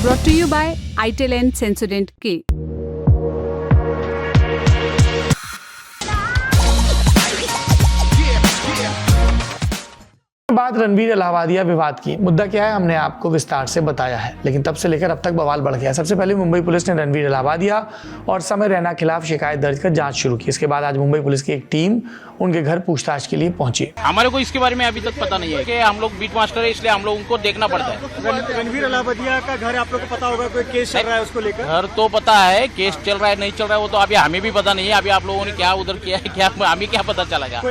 Brought to you by ITEL and Sensodent K. बात रणवीर इलाहाबादिया विवाद की। मुद्दा क्या है हमने आपको विस्तार से बताया है, लेकिन तब से लेकर अब तक बवाल बढ़ गया। सबसे पहले मुंबई पुलिस ने रणवीर इलाहाबादिया और समय रैना खिलाफ शिकायत दर्ज कर जांच शुरू की। इसके बाद आज मुंबई पुलिस की एक टीम उनके घर पूछताछ के लिए पहुंची। हमारे को इसके बारे में अभी तक पता नहीं है कि हम लोग बीट मास्टर है, इसलिए हम लोगों को देखना पड़ता है। रणवीर इलाहाबादिया का घर आप लोग को पता होगा, कोई केस चल रहा है उसको लेकर? घर तो पता है, केस चल रहा है नहीं चल रहा है वो तो अभी हमें भी पता नहीं है। अभी आप लोगों ने क्या उधर किया है, क्या हमें क्या पता चलेगा।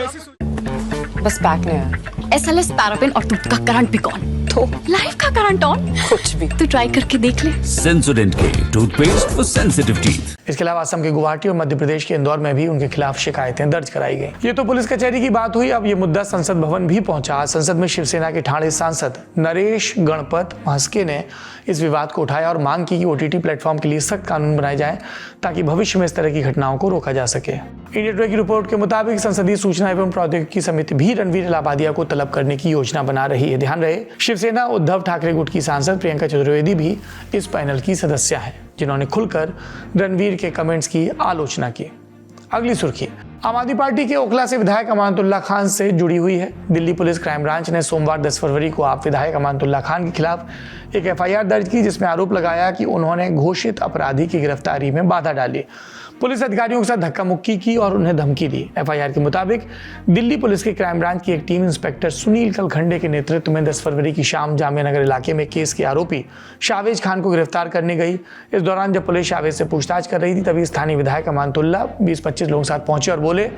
बस बैक नहीं SLS पैराफिन और दूध का करंट भी कौन तो लाइफ का करंट ऑन कुछ भी तो ट्राई करके देख ले। सेंसोडेंट के टूथपेस्ट फॉर सेंसिटिव टीथ। इसके अलावा असम के गुवाहाटी और मध्य प्रदेश के इंदौर में भी उनके खिलाफ शिकायतें दर्ज कराई गई। ये तो पुलिस कचहरी की बात हुई। अब ये मुद्दा संसद भवन भी पहुंचा। संसद में शिवसेना के ठाणे सांसद नरेश गणपत महस्के ने इस विवाद को उठाया और मांग की कि OTT प्लेटफॉर्म के लिए सख्त कानून बनाए जाएं ताकि भविष्य में इस तरह की घटनाओं को रोका जा सके। इंडिया टुडे की रिपोर्ट के मुताबिक संसदीय सूचना एवं प्रौद्योगिकी समिति भी रणवीर इलाहाबादिया को तलब करने की योजना बना रही है। ध्यान रहे, शिवसेना उद्धव ठाकरे गुट की सांसद प्रियंका चतुर्वेदी भी इस पैनल की सदस्य है, जिन्होंने खुलकर रणवीर के कमेंट्स की आलोचना की। अगली सुर्खी आम आदमी पार्टी के ओखला से विधायक अमानतुल्लाह खान से जुड़ी हुई है। दिल्ली पुलिस क्राइम ब्रांच ने सोमवार 10 फरवरी को आप विधायक अमानतुल्लाह खान के खिलाफ एक FIR दर्ज की, जिसमें आरोप लगाया कि उन्होंने घोषित अपराधी की गिरफ्तारी में बाधा डाली, पुलिस अधिकारियों के साथ धक्का मुक्की की और उन्हें धमकी दी। FIR के मुताबिक दिल्ली पुलिस के क्राइम ब्रांच की एक टीम इंस्पेक्टर सुनील कलखंडे के नेतृत्व में 10 फरवरी की शाम जामिया नगर इलाके में केस के आरोपी शावेज खान को गिरफ्तार करने गई। इस दौरान जब पुलिस शावेज से पूछताछ कर रही थी, तभी स्थानीय विधायक अमानतुल्लाह 20-25 लोगों के साथ पहुंचे और बोले,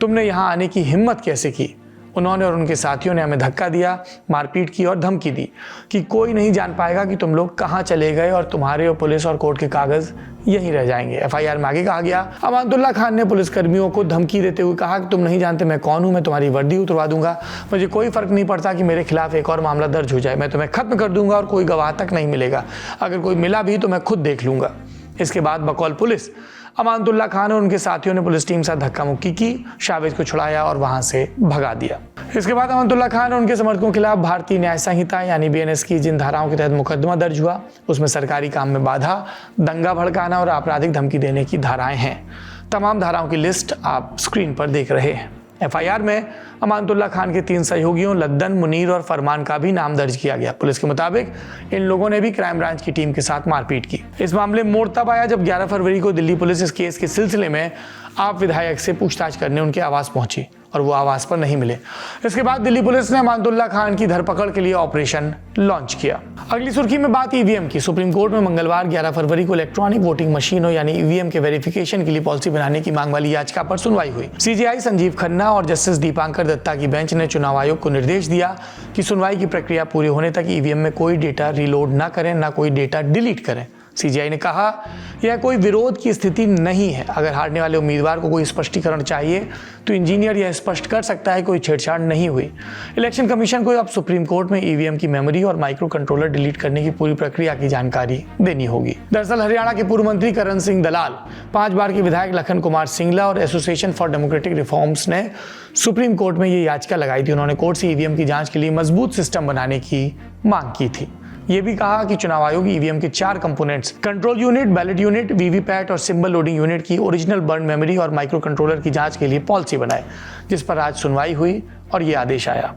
तुमने यहाँ आने की हिम्मत कैसे की? उन्होंने और उनके साथियों ने हमें धक्का दिया, मारपीट की और धमकी दी कि कोई नहीं जान पाएगा कि तुम लोग कहां चले गए और तुम्हारे और पुलिस और कोर्ट के कागज यहीं रह जाएंगे। FIR में आगे कहा गया, अमानतुल्लाह खान ने पुलिसकर्मियों को धमकी देते हुए कहा कि तुम नहीं जानते मैं कौन हूं, मैं तुम्हारी वर्दी उतरवा दूंगा, मुझे कोई फर्क नहीं पड़ता कि मेरे खिलाफ एक और मामला दर्ज हो जाए, मैं तुम्हें खत्म कर दूंगा और कोई गवाह तक नहीं मिलेगा, अगर कोई मिला भी तो मैं खुद देख लूंगा। इसके बाद बकौल पुलिस अमानतुल्लाह खान और उनके साथियों ने पुलिस टीम से धक्का मुक्की की, शावेज को छुड़ाया और वहां से भगा दिया। इसके बाद अमानतुल्लाह खान और उनके समर्थकों के खिलाफ भारतीय न्याय संहिता यानी BNS की जिन धाराओं के तहत मुकदमा दर्ज हुआ, उसमें सरकारी काम में बाधा, दंगा भड़काना और आपराधिक धमकी देने की धाराएं हैं। तमाम धाराओं की लिस्ट आप स्क्रीन पर देख रहे हैं। FIR में अमानतुल्लाह खान के 3 सहयोगियों लद्दन, मुनीर और फरमान का भी नाम दर्ज किया गया। पुलिस के मुताबिक इन लोगों ने भी क्राइम ब्रांच की टीम के साथ मारपीट की। इस मामले में मोड़ तब आया जब 11 फरवरी को दिल्ली पुलिस इस केस के सिलसिले में आप विधायक से पूछताछ करने उनके आवास पहुंची और वो आवास पर नहीं मिले। इसके बाद दिल्ली पुलिस ने अमानतुल्लाह खान की धरपकड़ के लिए ऑपरेशन लॉन्च किया। अगली सुर्खी में बात EVM की। सुप्रीम कोर्ट में मंगलवार 11 फरवरी को इलेक्ट्रॉनिक वोटिंग मशीनों यानी EVM के वेरिफिकेशन के लिए पॉलिसी बनाने की मांग वाली याचिका पर सुनवाई हुई। CJI संजीव खन्ना और जस्टिस दीपांकर दत्ता की बेंच ने चुनाव आयोग को निर्देश दिया कि सुनवाई की प्रक्रिया पूरी होने तक EVM में कोई डेटा रिलोड न करें, न कोई डेटा डिलीट करें। CJI ने कहा, यह कोई विरोध की स्थिति नहीं है। अगर हारने वाले उम्मीदवार को कोई स्पष्टीकरण चाहिए तो इंजीनियर यह स्पष्ट कर सकता है कोई छेड़छाड़ नहीं हुई। इलेक्शन कमीशन को अब सुप्रीम कोर्ट में EVM की मेमोरी और माइक्रो कंट्रोलर डिलीट करने की पूरी प्रक्रिया की जानकारी देनी होगी। दरअसल हरियाणा के पूर्व मंत्री करण सिंह दलाल, 5 बार के विधायक लखन कुमार सिंगला और एसोसिएशन फॉर डेमोक्रेटिक रिफॉर्म्स ने सुप्रीम कोर्ट में ये याचिका लगाई थी। उन्होंने कोर्ट से EVM की जांच के लिए मजबूत सिस्टम बनाने की मांग की थी। ये भी कहा कि चुनाव आयोग EVM के 4 components control unit, ballot unit, VVPAT और सिंबल लोडिंग यूनिट की ओरिजिनल बर्न मेमोरी और माइक्रो कंट्रोलर की जांच के लिए पॉलिसी बनाए, जिस पर आज सुनवाई हुई और ये आदेश आया।